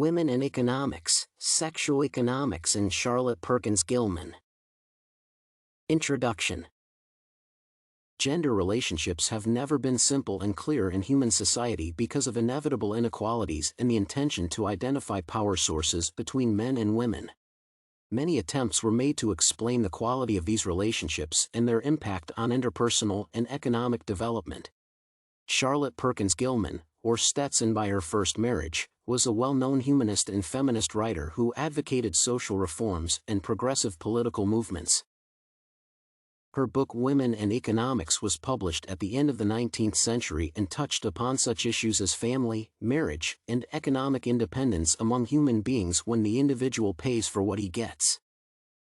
Women in Economics, Sexuo-Economics and Charlotte Perkins Gilman. Introduction. Gender relationships have never been simple and clear in human society because of inevitable inequalities and the intention to identify power sources between men and women. Many attempts were made to explain the quality of these relationships and their impact on interpersonal and economic development. Charlotte Perkins Gilman, or Stetson by her first marriage, was a well-known humanist and feminist writer who advocated social reforms and progressive political movements. Her book Women and Economics was published at the end of the 19th century and touched upon such issues as family, marriage, and economic independence among human beings when the individual pays for what he gets.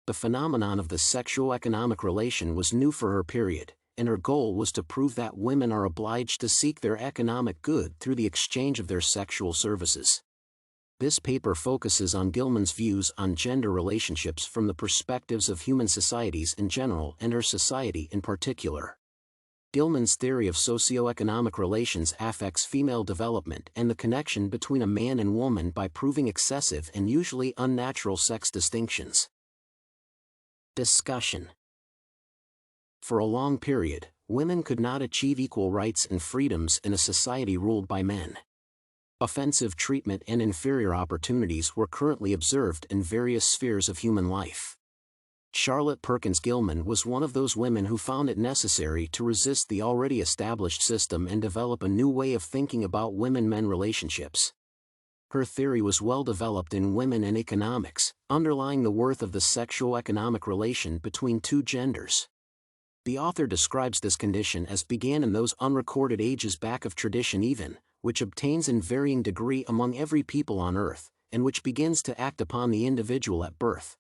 The phenomenon of the sexuo-economic relation was new for her period, and her goal was to prove that women are obliged to seek their economic good through the exchange of their sexual services. This paper focuses on Gilman's views on gender relationships from the perspectives of human societies in general and her society in particular. Gilman's theory of socio-economic relations affects female development and the connection between a man and woman by proving excessive and usually unnatural sex distinctions. Discussion. For a long period, women could not achieve equal rights and freedoms in a society ruled by men. Offensive treatment and inferior opportunities were currently observed in various spheres of human life. Charlotte Perkins Gilman was one of those women who found it necessary to resist the already established system and develop a new way of thinking about women-men relationships. Her theory was well developed in Women and Economics, underlying the worth of the sexual-economic relation between two genders. The author describes this condition as began in those unrecorded ages back of tradition even, which obtains in varying degree among every people on earth, and which begins to act upon the individual at birth.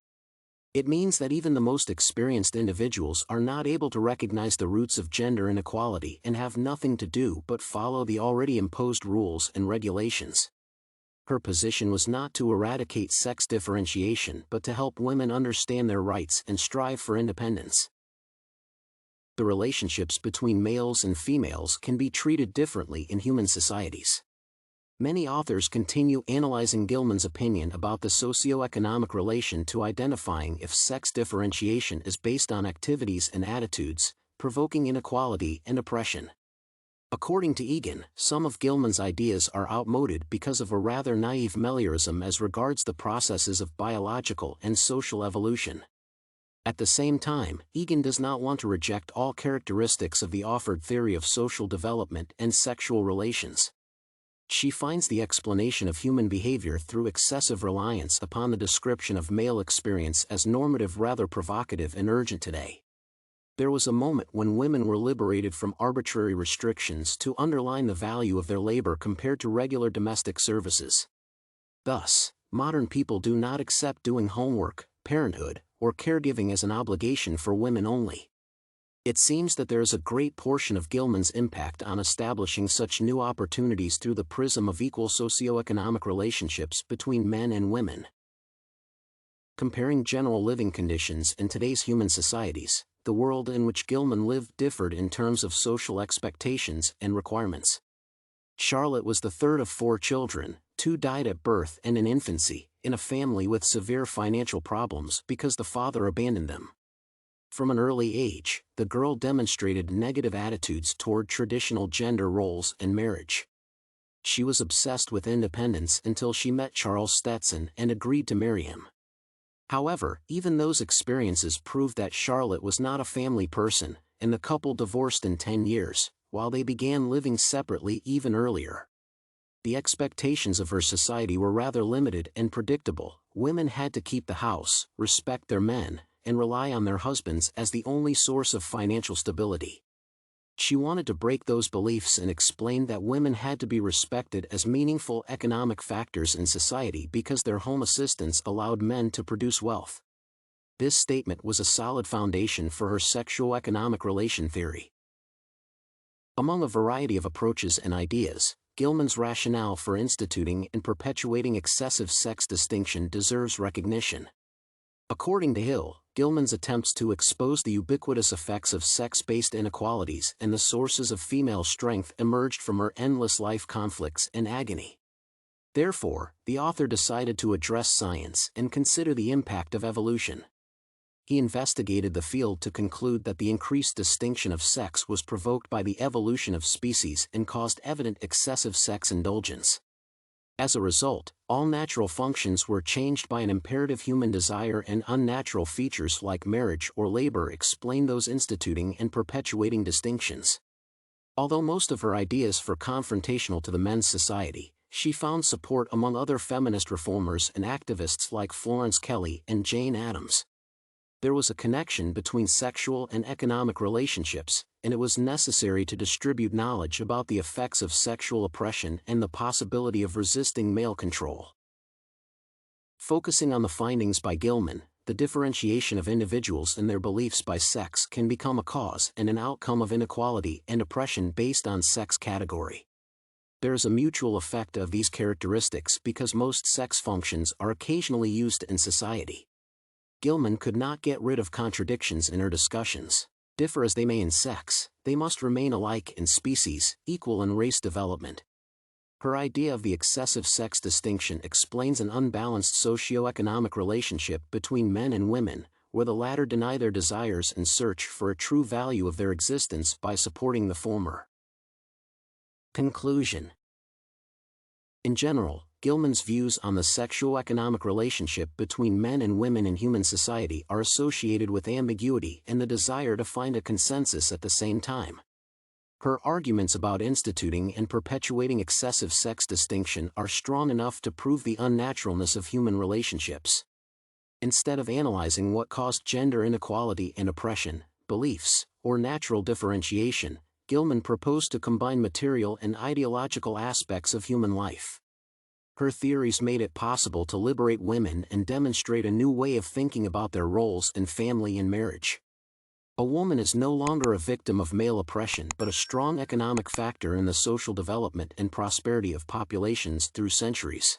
It means that even the most experienced individuals are not able to recognize the roots of gender inequality and have nothing to do but follow the already imposed rules and regulations. Her position was not to eradicate sex differentiation but to help women understand their rights and strive for independence. The relationships between males and females can be treated differently in human societies. Many authors continue analyzing Gilman's opinion about the socio-economic relation to identifying if sex differentiation is based on activities and attitudes, provoking inequality and oppression. According to Egan, some of Gilman's ideas are outmoded because of a rather naive meliorism as regards the processes of biological and social evolution. At the same time, Egan does not want to reject all characteristics of the offered theory of social development and sexual relations. She finds the explanation of human behavior through excessive reliance upon the description of male experience as normative rather provocative and urgent today. There was a moment when women were liberated from arbitrary restrictions to underline the value of their labor compared to regular domestic services. Thus, modern people do not accept doing homework, parenthood, or caregiving as an obligation for women only. It seems that there is a great portion of Gilman's impact on establishing such new opportunities through the prism of equal socio-economic relationships between men and women. Comparing general living conditions in today's human societies, the world in which Gilman lived differed in terms of social expectations and requirements. Charlotte was the third of 4 children, 2 died at birth and in infancy, in a family with severe financial problems because the father abandoned them. From an early age, the girl demonstrated negative attitudes toward traditional gender roles and marriage. She was obsessed with independence until she met Charles Stetson and agreed to marry him. However, even those experiences proved that Charlotte was not a family person, and the couple divorced in 10 years, while they began living separately even earlier. The expectations of her society were rather limited and predictable. Women had to keep the house, respect their men, and rely on their husbands as the only source of financial stability. She wanted to break those beliefs and explained that women had to be respected as meaningful economic factors in society because their home assistance allowed men to produce wealth. This statement was a solid foundation for her sexual-economic relation theory. Among a variety of approaches and ideas, Gilman's rationale for instituting and perpetuating excessive sex distinction deserves recognition. According to Hill, Gilman's attempts to expose the ubiquitous effects of sex-based inequalities and the sources of female strength emerged from her endless life conflicts and agony. Therefore, the author decided to address science and consider the impact of evolution. He investigated the field to conclude that the increased distinction of sex was provoked by the evolution of species and caused evident excessive sex indulgence. As a result, all natural functions were changed by an imperative human desire, and unnatural features like marriage or labor explain those instituting and perpetuating distinctions. Although most of her ideas were confrontational to the men's society, she found support among other feminist reformers and activists like Florence Kelley and Jane Addams. There was a connection between sexual and economic relationships, and it was necessary to distribute knowledge about the effects of sexual oppression and the possibility of resisting male control. Focusing on the findings by Gilman, the differentiation of individuals and their beliefs by sex can become a cause and an outcome of inequality and oppression based on sex category. There is a mutual effect of these characteristics because most sex functions are occasionally used in society. Gilman could not get rid of contradictions in her discussions. Differ as they may in sex, they must remain alike in species, equal in race development. Her idea of the excessive sex distinction explains an unbalanced socio-economic relationship between men and women, where the latter deny their desires and search for a true value of their existence by supporting the former. Conclusion. In general, Gilman's views on the sexuo-economic relationship between men and women in human society are associated with ambiguity and the desire to find a consensus at the same time. Her arguments about instituting and perpetuating excessive sex distinction are strong enough to prove the unnaturalness of human relationships. Instead of analyzing what caused gender inequality and oppression, beliefs, or natural differentiation, Gilman proposed to combine material and ideological aspects of human life. Her theories made it possible to liberate women and demonstrate a new way of thinking about their roles in family and marriage. A woman is no longer a victim of male oppression but a strong economic factor in the social development and prosperity of populations through centuries.